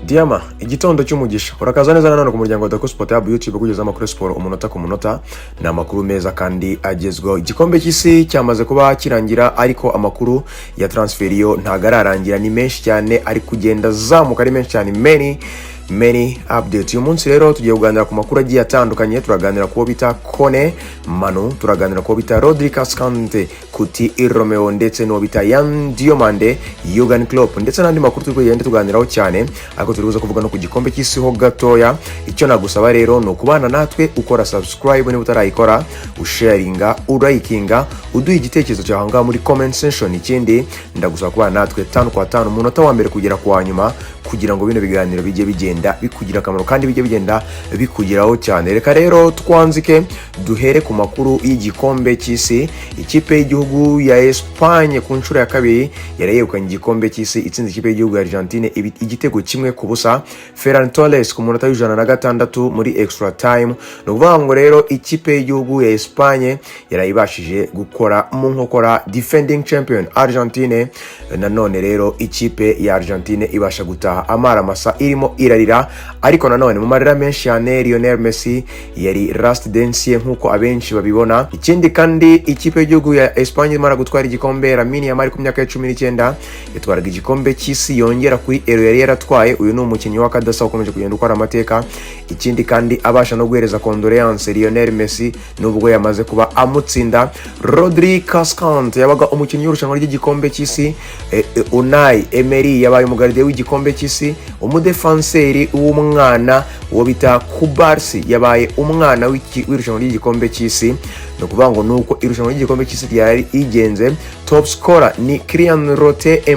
Diama, igitondo cy'umugisha. Urakaza neza nanone ku muryango wa Dako Sport Hub YouTube kugeza amakuru sport umunota ku munota na amakuru meza kandi agezweho. Igikombe cy'isi cyamaze kuba kirangira ariko amakuru ya transfer yo ntagararangira, ni menshi cyane ari kugenda zamuka, ari menshi cyane, many updates. Uyu munsi rero tugiye kuganira ku makuru agiye atandukanye. Turaganira ku bita Kone Manu, turaganira ku bita Rodri Cascante, Kuti Romeo ndetse no bita Yan Diomande, Jurgen Klopp ndetse n'andi makuru tugenda tuganiraho cyane, ariko turibuza kuvuga no ku gikombe cy'isi ho gatoya. Icyo nagusaba rero no kubana natwe, ukora subscribe niba utarayikora, usharinga, urayikinga, uduha igitekerezo cyawe ngaha muri comment section. Ikindi ndagusaba kubana natwe 5 kwa 5 umunota wa mbere kugera kwa nyuma, kugira ngo bino biganiro bijye bigenda bikugira akamaro kandi bijye bigenda bikugiraho cyane. Reka rero twanzike duhere ku makuru y'igikombe cy'isi. Ikipe y'igihugu ya Espagne ku nshuro ya kabiri yarayegukanye igikombe cy'isi, itsinze ikipe y'igihugu ya Argentine igitego kimwe ku busa. Ferran Torres ku munota w'106 muri extra time. Nuvuga ngo rero ikipe y'igihugu ya Espagne yarayibashije gukora mu nkokora defending champion Argentine. Nanone rero ikipe ya Argentine ibasha gutaha amara masa irimo irarira, ariko nanone mu marira menshi cyane Lionel Messi yari last dance nkuko abenshi babibona. Ikindi kandi ikipe y'igihugu ya Espagne imara gutwara igikombe, Lamine Yamal ku myaka ya 19 yatwaraga igikombe cy'isi yongera kuri ero yari yaratwaye. Uyu ni umukinnyi w'akadasa ukomeje kugenda ukora amateka. Ikindi kandi abasha no guhereza condoléance Lionel Messi nubwo yamaze kuba amutsinda. Rodri Cascante yabaga umukinnyi w'irushanwa ry'igikombe cy'isi. Unai Emery yabaye umugaride w'igikombe cy'isi. Umudefanseri w'umwana wo bita Kubarsi yabaye umwana w'irushanwa ry'igikombe cy'isi. No kuvuga ngo nuko irushanwa ry'igikombe cy'isi ryari igenze. Top scorer ni Kylian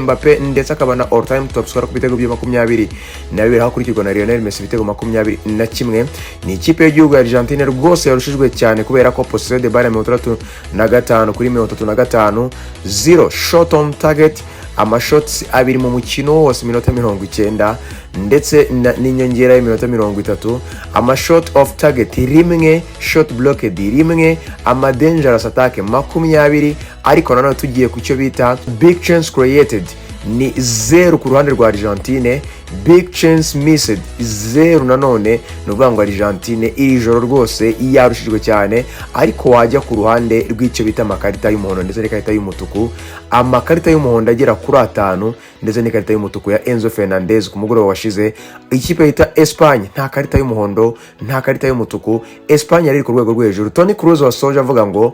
Mbappe ndetse akaba na all time top scorer ku bitego bya 20 nabiri hakurikirwa na Lionel Messi bitego 21. Ni ikipe y'igihugu ya Argentine rwose yarushijwe cyane kubera ko possession de balle 35 kuri 35, 0 shot on target, amashots abiri mu mukino wose minota 90 ndetse n'inyongera y'iminota 30, amashot off target rimwe, shot blocked rimwe, ama dangerous attack 20. Ariko nanone tugiye ku cyo bita big chance created ni 0 ku ruhande rwa Argentine, big chance missed 0 nanone. Nuvuga ngo Argentine iri joro rwose yarushijwe cyane, ariko wajya ku ruhande rw'icyo bita amakarita y'umuhondo ndetse n'ikarita y'umutuku, amakarita y'umuhondo agera kuri 5 ndetse n'ikarita y'umutuku ya Enzo Fernandez ku mugoroba washize. Ikipe yita Espagne nta karita y'umuhondo, nta karita y'umutuku. Espagne yari ku rwego rwo hejuru. Toni Kroos wasoje avuga ngo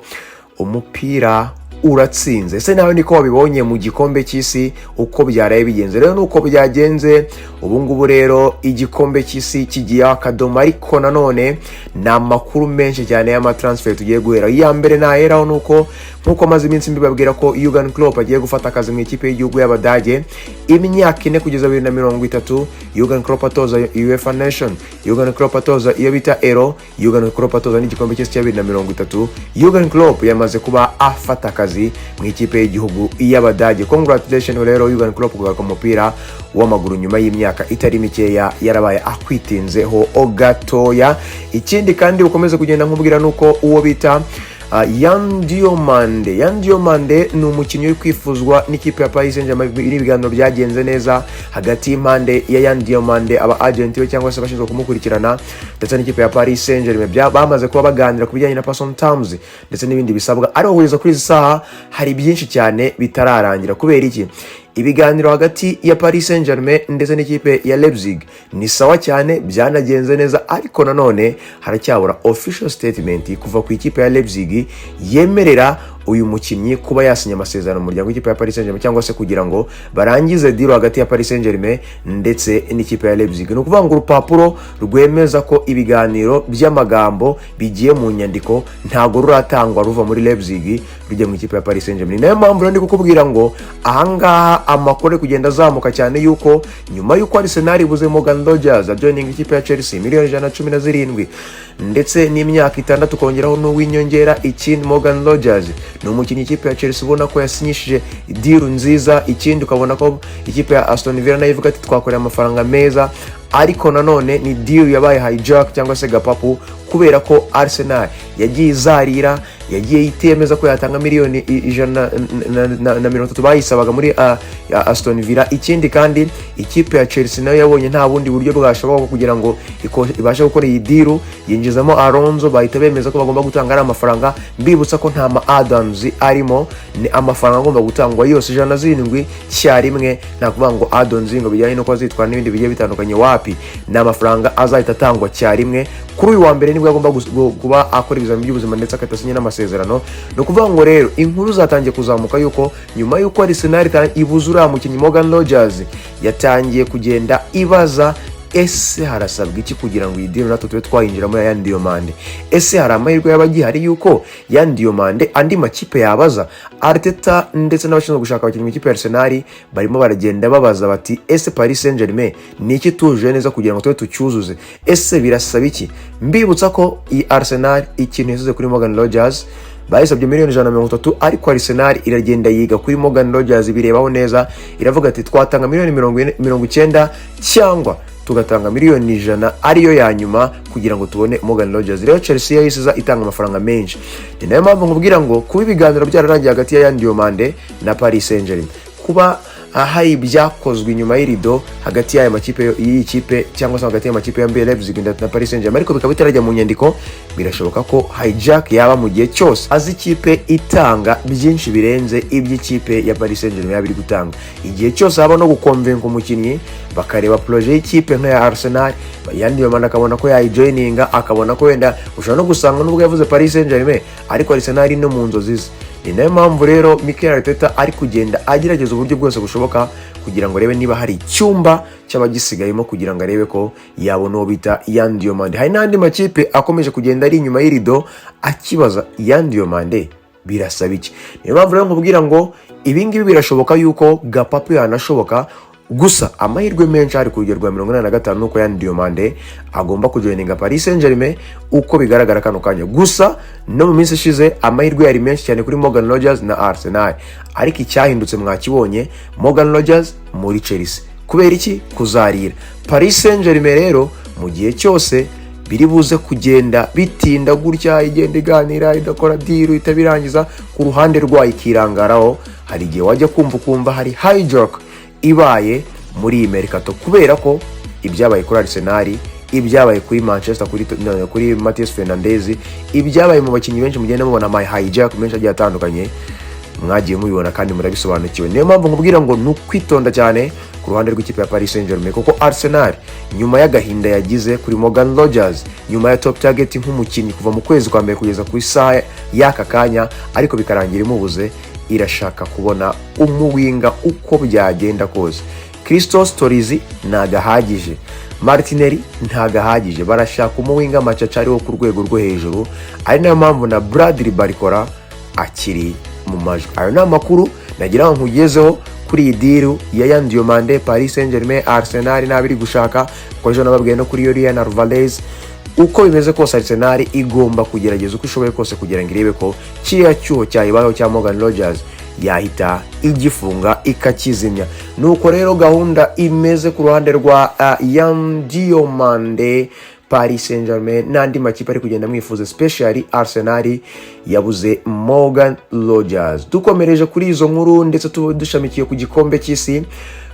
umupira uratsinze. Ese nawe niko wabibonye mu gikombe cy'isi uko byaraye bigenze? Rero nuko byagenze ubu ngubu. Rero igikombe cy'isi kigiye akadomo, ariko nanone na makuru menshi cyane y'ama transfer tugiye guhera. Ya mbere naheraho nuko nkuko maze iminsi mbibabwira ko Jurgen Klopp agiye gufata akazi mu ikipe y'igihugu y'Abadage imyaka 4 kugeza 2030. Jurgen Klopp atoza UEFA Nation, Jurgen Klopp atoza iyo bita Euro, Jurgen Klopp atoza n'igikombe cy'isi cya 2030. Jurgen Klopp yamaze kuba afata akazi mu ikipe y'igihugu y'Abadage. Congratulations rero Jurgen Klopp kugaruka umupira w'amaguru nyuma y'imyaka itari mikeya yarabaye akwitinzeho gatoya. Ikindi kandi ukomeze kugenda nkubwira nuko uwo bita Yan Diomande ni umukinnyi uri kwifuzwa n'ikipe ya Paris Saint-Germain. Ibiganiro byagenze neza hagati y'impande ya Yan Diomande, aba agent we cyangwa se bashinzwe kumukurikirana, ndetse n'ikipe ya Paris Saint-Germain. Bamaze kuba baganira ku bijyanye na person terms ndetse n'ibindi bisabwa, ari uhuriza kuri izi saha hari byinshi cyane bitararangira. Kubera iki? Ibiganiro hagati ya Paris Saint-Germain ndetse n'ikipe ya Leipzig ni sawa cyane, byanagenze neza, ariko nanone haracyabura official statement kuva ku ikipe ya Leipzig yemerera uyu mukinnyi kuba yasinya amasezerano mu muryango w'ikipe ya Paris Saint-Germain, cyangwa se kugira ngo barangize deal hagati ya Paris Saint-Germain ndetse n'ikipe ya Leipzig. No kuvuga ngo urupapuro rwemeza ko ibiganiro by'amagambo bigiye mu nyandiko ntago ruratangwa ruva muri Leipzig rujya mu ikipe ya Paris Saint-Germain. Nayo mpamvu ndi kukubwira ngo ahangaha amakuru kugenda azamuka cyane yuko nyuma yuko Arsenal ibuze Morgan Rogers joining ikipe ya Chelsea $117 ndetse n'imyaka 6 kongeraho n'uwinyongera. Ikindi Morgan Rogers ni umukinnyi ikipe ya Chelsea ubona ko yasinyishije deal nziza. Ikindi ukabona ko ikipe ya Aston Villa nayo ivuga ati twakoreye amafaranga meza, ariko nanone ni deal yabaye hijack cyangwa se gapapu kubera ko Arsenal yagiye izarira yagiye yitemeza ko yatanga miliyoni 130 bayisabaga muri Aston Villa. Ikindi kandi ikipe ya Chelsea nayo yabonye nta bundi buryo bwashoboka kugira ngo ibashe gukora iyi deal, yinjizamo Alonso, bahita bemeza ko bagomba gutanga ari amafaranga. Mbibutsa ko nta add-ons arimo, ni amafaranga agomba gutangwa yose 107 cyarimwe. Nta kuvuga ngo add-ons ngo bijyanye no kwazitwara n'ibindi bigiye bitandukanye, wapi, ni amafaranga azahita atangwa cyarimwe. Kuri uyu wa mbere nibwo agomba kuba akora ibizamini by'ubuzima ndetse akatasinye n'amasezerano. No kuvuga ngo rero inkuru zatangiye kuzamuka yuko nyuma yuko Arsenal ibuze uriya mukinnyi Morgan Rogers, yatangiye kugenda ibaza ese harasabwa iki kugira ngo iyi deal natwe tube twayinjiramo ya Yan Diomande. Ese hari amahirwe y'abagihari yuko Yan Diomande andi makipe yabaza? Arteta ndetse n'abashinzwe gushaka abakinnyi mu ikipe ya Arsenal barimo baragenda babaza bati ese Paris Saint-Germain ni iki tuje neza kugira ngo tube tucyuzuze, ese birasaba iki? Mbibutsa ko iyi Arsenal ikintu yasize kuri Morgan Rogers bayisabye miliyoni 130, ariko Arsenal iragenda yiga kuri Morgan Rogers birebaho neza, iravuga ati twatanga miliyoni 90 cyangwa tugatanga miliyoni 100 ariyo ya nyuma kugira ngo tubone Morgan Rogers. Rero Chelsea yisiza itanga amafaranga menshi. Ni nayo mpamvu nkubwira ngo kuba ibiganiro byararangiye hagati ya Yan Diomande na Paris Saint-Germain, kuba hari byakozwe inyuma y'irido hagati y'aya makipe y'ikipe cyangwa se hagati y'amakipe ya Leipzig na Paris Saint-Germain, ariko bikaba bitarajya mu nyandiko, birashoboka ko hijack yaba mu gihe cyose azi ikipe itanga byinshi birenze iby'ikipe ya Paris Saint-Germain yabiri gutanga. Igihe cyose haba no gukonvenka umukinnyi, bakareba projet y'ikipe nka ya Arsenal, Yan Diomande akabona ko yayijoininga, akabona ko wenda ushobora no gusanga nubwo yavuze Paris Saint-Germain ariko Arsenal no mu nzozi ze. Ni nayo mpamvu rero Mikel Arteta ari kugenda agerageza uburyo bwose bushoboka kugira ngo arebe niba hari icyumba cy'abagisigayemo kugira ngo arebe ko yabona uwo bita Yan Diomande. Hari n'andi makipe akomeje kugenda ari inyuma y'irido akibaza Yan Diomande birasaba iki. Niyo mpamvu rero nkubwira ngo ibingibi birashoboka yuko Gapapu yanashoboka, gusa amahirwe menshi ari ku rugero rwa 85 nuko Yan Diomande agomba kujoininga Paris Saint-Germain uko bigaragara kano kanya. Gusa no mu minsi ishize amahirwe yari menshi cyane kuri Morgan Rogers na Arsenal, ariko icyahindutse mwakibonye, Morgan Rogers muri Chelsea. Kubera iki? Kuzarira. Paris Saint-Germain rero mu gihe cyose biri buze kugenda bitinda gutya, igenda iganira, idakora deal, itabirangiza ku ruhande rwayo ikirangaraho, hari igihe wajya kumva hari hijack ibaye muri Mercato, kubera ko ibyabaye kuri Arsenal, ibyabaye kuri Manchester kuri Matheus Fernandes, ibyabaye mu bakinnyi benshi mugenda mubona my hijack menshi agiye atandukanye, mwagiye mubibona kandi murabisobanukiwe. Niyo mpamvu nkubwira ngo nukwitonda cyane ku ruhande rw'ikipe ya Paris Saint-Germain, kuko Arsenal nyuma y'agahinda yagize kuri Morgan Rogers, nyuma ya top target nk'umukinnyi kuva mu kwezi kwa mbere kugeza ku isaha y'aka kanya, ariko bikarangira imubuze, irashaka kubona umuwinga uko byagenda kose. Christos Torizi ntagahagije, Martinelli ntagahagije, barashaka umuwinga macacari wo ku rwego rwo hejuru, ari nayo mpamvu na Bradley Barcola akiri mu majwi. Ayo ni amakuru nagira ngo nkugezeho kuri iyi deal ya Yan Diomande, Paris Saint-Germain, Arsenal n'abiri gushaka, ko ejo nababwiye no kuri Julian Alvarez. Uko bimeze kose Arsenal igomba kugerageza uko ishoboye kose kugira ngo irebe ko kiriya cyuho cyayibaho cya Morgan Rogers yahita igifunga ikakizimya. Nuko rero gahunda imeze ku ruhande rwa Yan Diomande, Paris Saint-Germain n'andi makipe ari kugenda mwifuza, especially Arsenal yabuze Morgan Rogers. Dukomereje kuri izo nkuru ndetse dushamikiye ku gikombe cy'isi,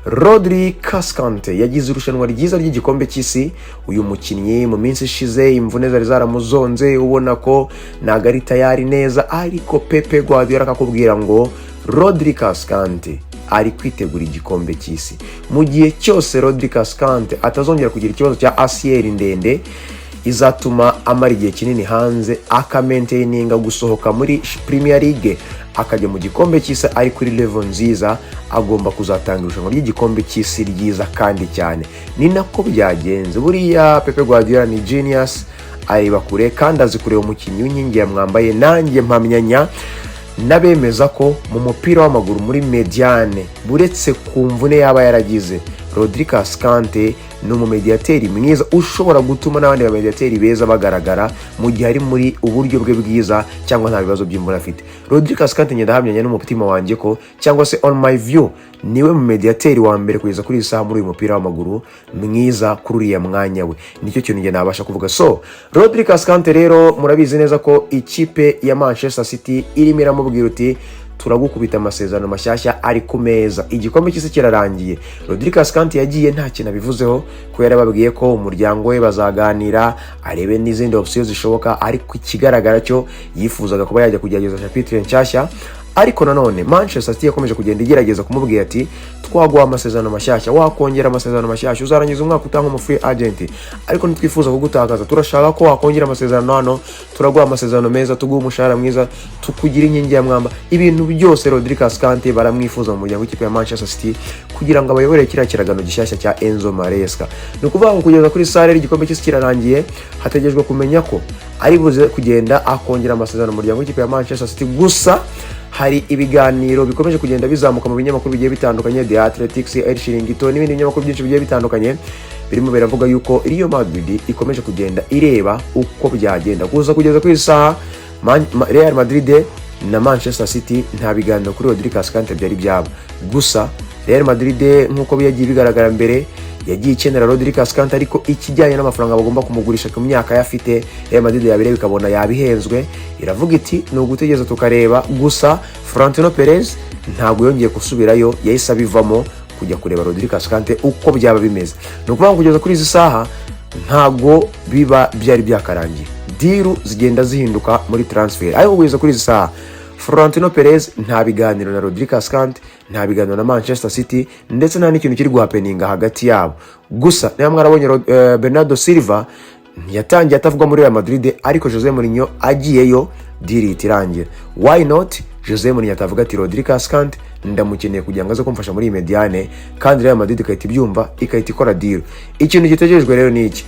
Rodri Cascante yagize irushanwa ryiza ry'igikombe cy'isi. Uyu mukinnyi mu minsi ishize imvune zari zaramuzonze, ubona ko nagari tayari neza, ariko Pepe Guardiola akakubwira ngo Rodri Cascante ari kwitegura igikombe cy'isi. Mu gihe cyose Rodri Cascante atazongera kugira ikibazo cya ACL ndende izatuma amara igihe kinini hanze, akamaintaininga gusohoka muri Premier League akajya mu gikombe cy'isi ari kuri level nziza, agomba kuzatanga irushanwa ry'igikombe cy'isi ryiza kandi cyane. Ni nako byagenze. Buriya Pepe Guardiola ni genius, areba kure kandi azi kureba umukinnyi w'inkingi ya mwambaye. Nanjye mpamyanya nabemeza ko mu mupira w'amaguru muri mediane, buretse ku mvune yaba yaragize, Rodri Cascante ni umumediateri mwiza ushobora gutuma n'abandi bamediateri beza bagaragara mu gihe ari muri uburyo bwe bwiza cyangwa nta bibazo by'imvura afite. Rodri Cascante ndahamyanya n'umutima wanjye ko cyangwa se on my view niwe mu mediateri wa mbere kugeza kuri isaha muri uyu mupira w'amaguru mwiza kuri uriya mwanya we. Nicyo kintu nge nabasha kuvuga. So Rodri Cascante rero murabizi neza ko ikipe ya Manchester City irimo iramubwira uti turagukubita amasezerano mashyashya ari ku meza, igikombe cy'isi kirarangiye. Rodri Cascante yagiye nta kintu abivuzeho ko yarababwiye ko umuryango we bazaganira arebe n'izindi options zishoboka, ariko ikigaragara cyo yifuzaga kuba yajya kugerageza chapitre nshyashya. Ariko nanone Manchester City yakomeje kugenda igerageza kumubwira ati twaguha amasezerano mashyashya, wakongera amasezerano mashyashya, uzarangiza umwaka utanga mu free agent, ariko ntitwifuza kugutakaza, turashaka ko wakongera amasezerano hano, turaguha amasezerano meza, tuguha umushahara mwiza, tukugira inkingi ya mwamba. Ibintu byose Rodri Cascante baramwifuza mu muryango w'ikipe ya Manchester City kugira ngo abayobore kiriya kiragano gishyashya cya Enzo Maresca. Ni ukuvuga ngo kugeza kuri sare igikombe cy'isi kirarangiye, hategejwe kumenya ko ari buze kugenda akongera amasezerano mu muryango w'ikipe ya Manchester City. Gusa hari ibiganiro bikomeje kugenda bizamuka mu binyamakuru bigiye bitandukanye, The Athletics, El Chiringuito n'ibindi binyamakuru byinshi bigiye bitandukanye birimo biravuga yuko Real Madrid ikomeje kugenda ireba uko byagenda. Gusa kugeza kuri saha Real Madrid na Manchester City nta biganiro kuri Rodri Cascante byari byabo. Gusa Real Madrid nk'uko byagiye bigaragara mbere yagiye ikenera Rodri Cascante, ariko ikijyanye n'amafaranga bagomba kumugurisha ku myaka yafite Real Madrid yabire bikabona yabihenzwe, iravuga iti ni ugutegereza tukareba. Gusa Florentino Perez ntabwo yongeye gusubirayo, yahise abivamo kujya kureba Rodri Cascante uko byaba bimeze. Ni ukuvuga kugeza kuri izi saha ntabwo biba byari byakarangiye, diru zigenda zihinduka muri transfer. Ariko kugeza kuri izi saha Florentino Perez nta biganiro na Rodri Cascante, nta biganiro na Manchester City, ndetse nta n'ikintu kiri guhapeninga hagati yabo. Gusa niba mwarabonye Bernardo Silva yatangiye atavugwa muri Real Madrid, ariko Jose Mourinho agiyeyo diri itirangira. Why not Jose Mourinho atavuga ati Rodri Cascante ndamukeneye kugira ngo aze kumfasha muri mediane, kandi Real Madrid ikahita ibyumva ikahita ikora deal. Ikintu gitegerejwe rero ni iki: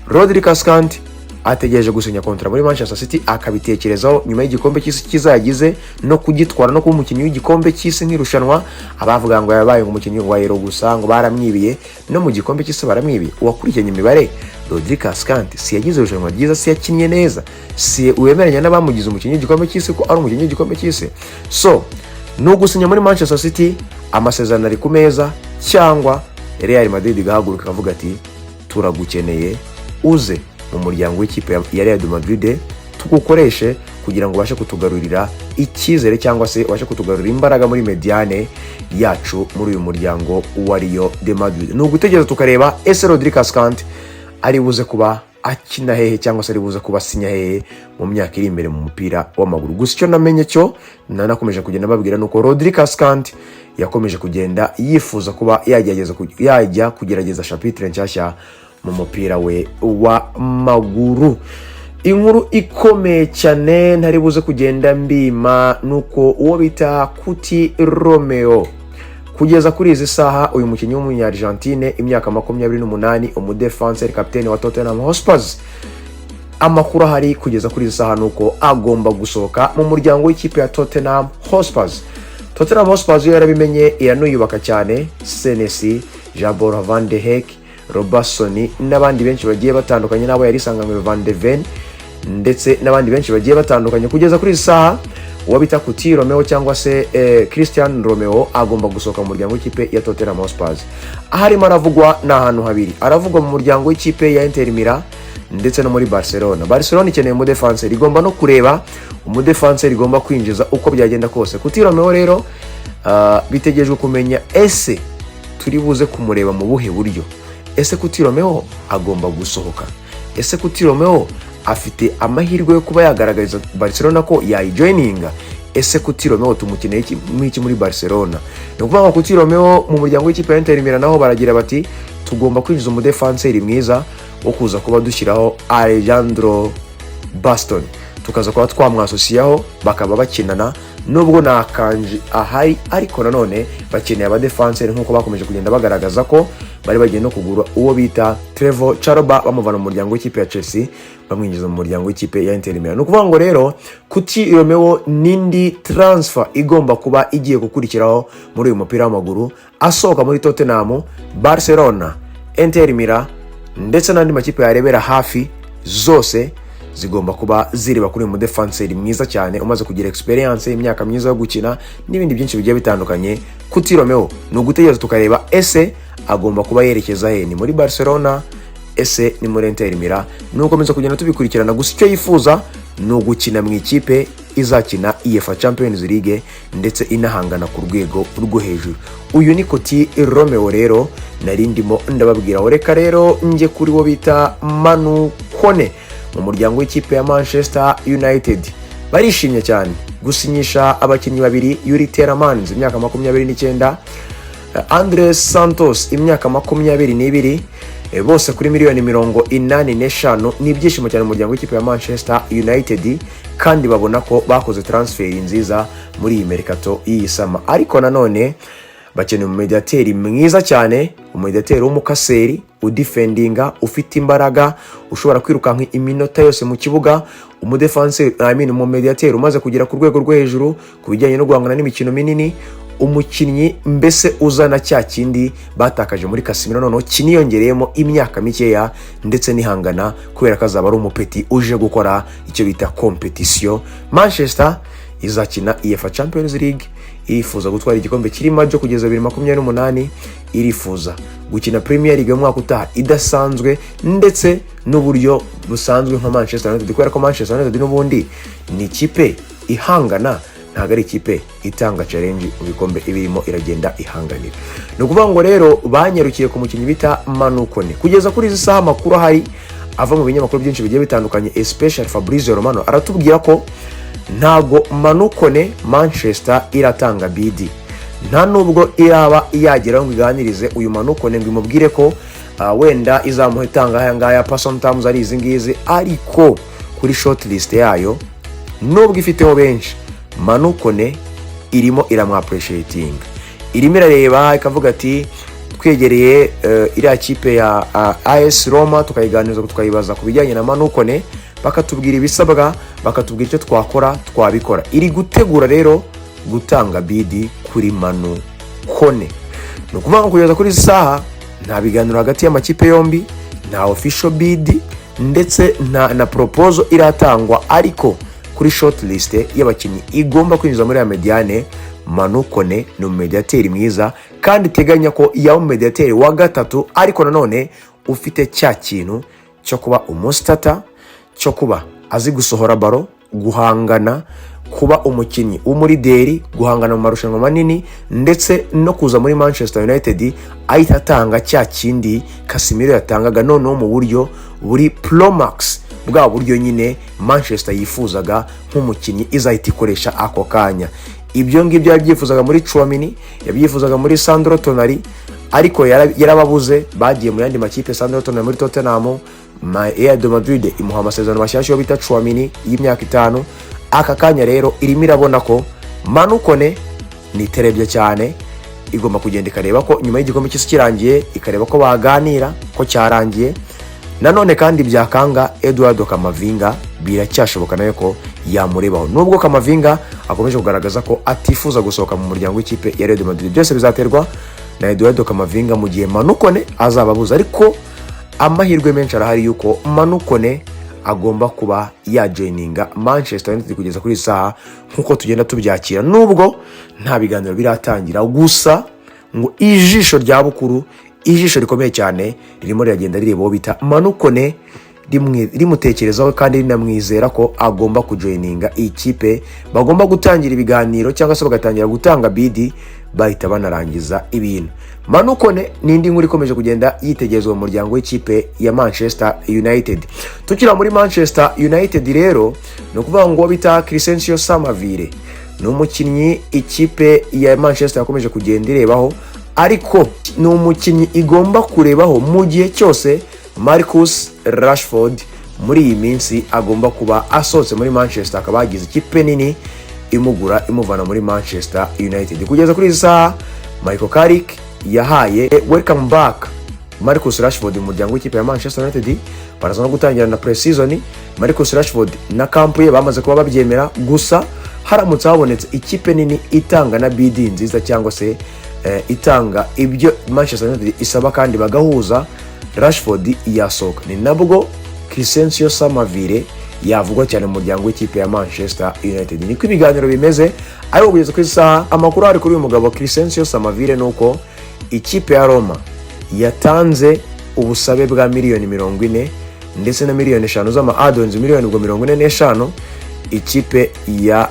Rodri Cascante ategereje gusinya kontra muri Manchester City, akabitekerezaho nyuma y'igikombe cy'isi kizagize no kugitwara no kuba umukinnyi w'igikombe cy'isi nk'irushanwa. Abavuga ngo yabaye umukinnyi wa Euro gusa ngo baramwibiye, no mu gikombe cy'isi baramwibiye. Uwakurikiranye imibare, Rodri Cascante si yagize irushanwa ryiza, si yakinnye neza, si uwemeranya n'abamugize umukinnyi w'igikombe cy'isi ko ari umukinnyi w'igikombe cy'isi. So no gusinya muri Manchester City amasezerano ari ku meza, cyangwa Real Madrid igahaguruka ikavuga ati turagukeneye uze mu muryango w'ikipe ya Real Madrid tugukoreshe kugira ngo ubashe kutugarurira icyizere, cyangwa se ubashe kutugarurira imbaraga muri mediane yacu muri uyu muryango wa Real Madrid. Ni ugutegereza tukareba ese Rodri Cascante ari buze kuba akina hehe, cyangwa se ari buze kuba asinya hehe mu myaka iri imbere mu mupira w'amaguru. Gusa icyo namenye cyo nanakomeje kugenda babwira nuko Rodri Cascante yakomeje kugenda yifuza kuba yajya kugerageza chapitre nshyashya mu mupira we w'amaguru. Inkuru ikomeye cyane ntari buze kugenda mbima nuko uwo bita Cuti Romero kugeza kuri izi saha, uyu mukinnyi w'umunya-Argentine, imyaka 28, umudefenseur capitaine wa Tottenham Hotspur, amakuru ahari kugeza kuri izi saha nuko agomba gusohoka mu muryango w'ikipe ya Tottenham Hotspur. Tottenham Hotspur yarabimenye iranuyubaka cyane, Senesi, Jabor Van de Beek, Robertson n'abandi benshi bagiye batandukanye, nabo yarisanganywe Van de Ven ndetse n'abandi benshi bagiye batandukanye. Kugeza kuri saha wabita Cuti Romero cyangwa se Christian Romero agomba gusohoka mu muryango w'ikipe ya Tottenham Hotspur. Aharimo aravugwa n'ahantu habiri, aravugwa mu muryango w'ikipe ya Inter Milan ndetse no muri Barcelona. Barcelona ikeneye umudefenseur, igomba no kureba umudefenseur igomba kwinjiza uko byagenda kose. Cuti Romero rero bitegejwe kumenya ese turi buze kumureba mu buhe buryo. Ese Cuti Romero agomba gusohoka? Ese Cuti Romero afite amahirwe yo kuba yagaragariza Barcelona ko yayijoininga? Ese Cuti Romero tumukeneye iki muri Barcelona? Ni ukuvuga ngo Cuti Romero mu muryango w'ikipe ya Inter Milan naho baragira bati tugomba kwinjiza umudefenseur mwiza wo kuza kuba dushyiraho Alejandro Baston, tukaza kuba twamwasosiyaho bakaba bakinana, nubwo nakanji ahari, ariko nanone bakeneye abadefenseur nk'uko bakomeje kugenda bagaragaza ko bari bagiye no kugura uwo bita Trevoh Chalobah bamuvana mu muryango w'ikipe ya Chelsea bamwinjiza mu muryango w'ikipe ya Inter Milan. Nukuvuga ngo rero Kuti Romeo nindi transfer igomba kuba igiye gukurikiraho muri uyu mupira w'amaguru asohoka muri Tottenham, Barcelona, Inter Milan ndetse n'andi makipe yarebera hafi zose zigomba kuba zireba kuri mu defenseur mwiza cyane umaze kugira experience imyaka myiza yo gukina n'ibindi byinshi bigiye bitandukanye. Kuti Romeo no gutegereza tukareba ese agomba kuba yerekeza he, ni muri Barcelona ese ni muri Inter Milan. Nukomeza kugenda tubikurikirana, gusa icyo yifuza no gukina mu ikipe izakina UEFA Champions League ndetse inahangana ku rwego rwo hejuru. Uyu ni Kuti Romeo rero narindimo ndababwira. Reka rero nje kuri wo bita Manu Kone mu muryango w'ikipe ya Manchester United. Barishimye cyane gusinyisha abakinnyi babiri, Yuri Tielemans imyaka 29, Andres Santos imyaka 22, bose kuri miliyoni 85. Ni ibyishimo cyane mu muryango w'ikipe ya Manchester United kandi babona ko bakoze transfer nziza muri iyi mercato y'isama. Ariko nanone bakeneye umediateri mwiza cyane, umediateri w'umukaseri udefendinga ufite imbaraga ushobora kwirukanka iminota yose mu kibuga, umudefense umumediateri umaze kugera ku rwego rwo hejuru kubijyanye no guhangana n'imikino minini, umukinnyi mbese uzana cya kindi batakaje muri Casemiro noneho kiniyongereyemo imyaka mikeya ndetse nihangana kubera ko azaba ari umupeti uje gukora icyo bita competition. Manchester izakina UEFA Champions League, irifuza gutwara igikombe kiri majo kugeza 2028, irifuza gukina Premier League mu mwaka utaha idasanzwe ndetse n'uburyo busanzwe nka Manchester United, kubera ko Manchester United n'ubundi ni ikipe ihangana, ntago ari ikipe itanga challenge mu bikombe ibirimo iragenda ihanganira. No kuvuga ngo rero banyarukiye ku mukinnyi bita Manu Kone. Kugeza kuri izi saha makuru hari ava mu binyamakuru byinshi bigiye bitandukanye, especially Fabrizio Romano aratubwira ko ntago Manu Kone Manchester iratanga bidi, nta nubwo iraba yagera ngo iganirize uyu Manu Kone ngo imubwire ko wenda izamuhetanga aya ngaya person terms ari izi ngizi, ariko kuri shortlist yayo nubwo ifiteho benshi Manu Kone irimo iramappreciating, irimo irareba ikavuga ati twegereye iriya kipe ya AS Roma tukayiganiriza tukayibaza kubijyanye na Manu Kone, bakatubwira ibisabwa, bakatubwira icyo twakora twabikora. Iri gutegura rero gutanga bidi kuri Manu Kone. No kuvuga ngo kugeza kuri saha nta biganiro hagati y'amakipe yombi, nta official bidi ndetse na proposal iratangwa, ariko kuri shortlist y'abakinnyi igomba kwinjiza muri ya mediane Manu Kone ni umediateri mwiza kandi teganya ko ya umediateri wa gatatu, ariko nanone ufite cya kintu cyo kuba umustata, cyo kuba azi gusohora baro, guhangana, kuba umukinnyi w'umurideri, guhangana mu marushanwa manini ndetse no kuza muri Manchester United ahita atanga cya kindi Casemiro yatangaga noneho mu buryo buri Pro Max, bwa buryo nyine Manchester yifuzaga nk'umukinnyi izahita ikoresha ako kanya. Ibyo ngibyo yabyifuzaga muri Chouamini, yabyifuzaga muri Sandro Tonali, ariko yarababuze, bagiye mu yandi makipe. Sandro Tonali muri Tottenham, Real Madrid imuha amasezerano mashyashya yo bita Chouamini y'imyaka 5. Aka kanya rero irimo irabona ko Manu Kone ni terebye cyane, igomba kugenda ikareba ko nyuma y'igikombe cy'isi kirangiye ikareba ko baganira ko cyarangiye. Nanone kandi byakanga Eduardo Camavinga biracyashoboka nayo ko yamurebaho, nubwo Camavinga akomeje kugaragaza ko atifuza gusohoka mu muryango w'ikipe ya Real Madrid. Byose bizaterwa na Eduardo Camavinga mu gihe Manu Kone azababuza, ariko amahirwe menshi arahari yuko Manu Kone agomba kuba yajoininga Manchester United kugeza kuri saha nkuko tugenda tubyakira, nubwo nta biganiro biratangira. Gusa ngo ijisho rya bukuru, ijisho rikomeye cyane ririmo riragenda rireba wo bita Manu Kone, rimutekerezaho kandi rinamwizera ko agomba kujoininga ikipe. Bagomba gutangira ibiganiro cyangwa se bagatangira gutanga bidi bahita banarangiza ibintu. Manu Kone nindi nkuri ikomeje kugenda yitegerezwa mu muryango w'ikipe ya Manchester United. Tukira muri Manchester United rero no kuvuga ngo bita Crescencio Samavire ni umukinnyi ikipe ya Manchester yakomeje kugenda irebaho, ariko ni umukinnyi igomba kurebaho mu gihe cyose Marcus Rashford muri iyi minsi agomba kuba asohotse muri Manchester, akaba yagize ikipe nini imugura imuvana muri Manchester United. Kugeza kuri saha Michael Carrick yahaye welcome back Marcus Rashford mu muryango w'ikipe ya Manchester United, baraza no gutangira na pre-season. Marcus Rashford na kampu ye bamaze kuba babyemera, gusa haramutse habonetse ikipe nini itanga na bid nziza cyangwa se itanga ibyo Manchester United isaba kandi bagahuza, Rashford yasohoka. Ni nabwo Crescencio Samavire yavugwa cyane mu muryango w'ikipe ya Manchester United. Niko ibiganiro bimeze, ariko kugeza ku isaha amakuru ari kuri uyu mugabo Crescencio Samavire nuko ikipe ya Roma yatanze ubusabe bwa miliyoni 40 ndetse na miliyoni 5 z'ama add-ons, miliyoni 45. Ikipe ya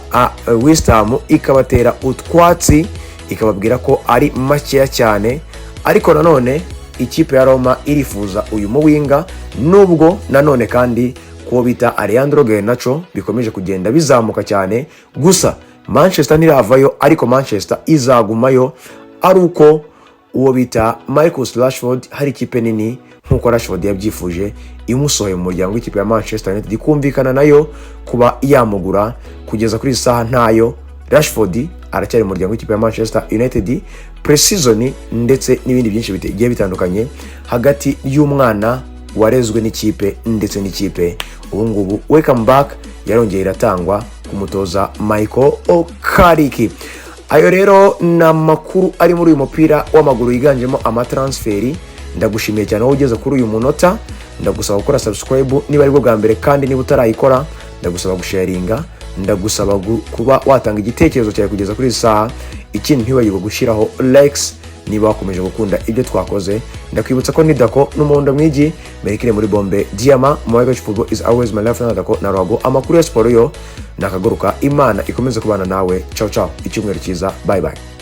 West Ham ikabatera utwatsi, ikababwira ko ari makeya cyane, ariko nanone ikipe ya Roma irifuza uyu muwinga, nubwo nanone kandi ko bita Alejandro Garnacho bikomeje kugenda bizamuka cyane. Gusa Manchester ntiravayo, ariko Manchester izagumayo ari uko uwo bita Marcus Rashford hari ikipe nini nkuko Rashford yabyifuje imusohoye mu muryango w'ikipe ya Manchester United kumvikana nayo kuba yamugura. Kugeza kuri saha ntayo, Rashford aracyari mu muryango w'ikipe ya Manchester United. Pre-season ndetse n'ibindi byinshi bigiye bitandukanye hagati y'umwana warezwe n'ikipe ndetse n'ikipe. Ubu ngubu welcome back yarongeye iratangwa ku mutoza Michael Carrick. Ayo rero na makuru ari muri uyu mupira w'amaguru yiganjemo amatransferi. Ndagushimiye cyane aho ugeze kuri uyu munota. Ndagusaba gukora subscribe niba ari bwo bwa mbere, kandi niba utarayikora ndagusaba gusharinga, ndagusaba kuba watanga igitekerezo cyawe kugeza kuri saha. Ikindi ntiwibagirwe gushyiraho likes niba wakomeje gukunda ibyo twakoze. Ndakwibutsa ko ni Dako n'umuhondo mwigi merekere muri bombe Diama. My football is always my life. Na Dako na Rogo. Amakuru ya sport yo nakagaruka. Imana ikomeze kubana nawe. Ciao ciao, icyumweru cyiza, bye bye.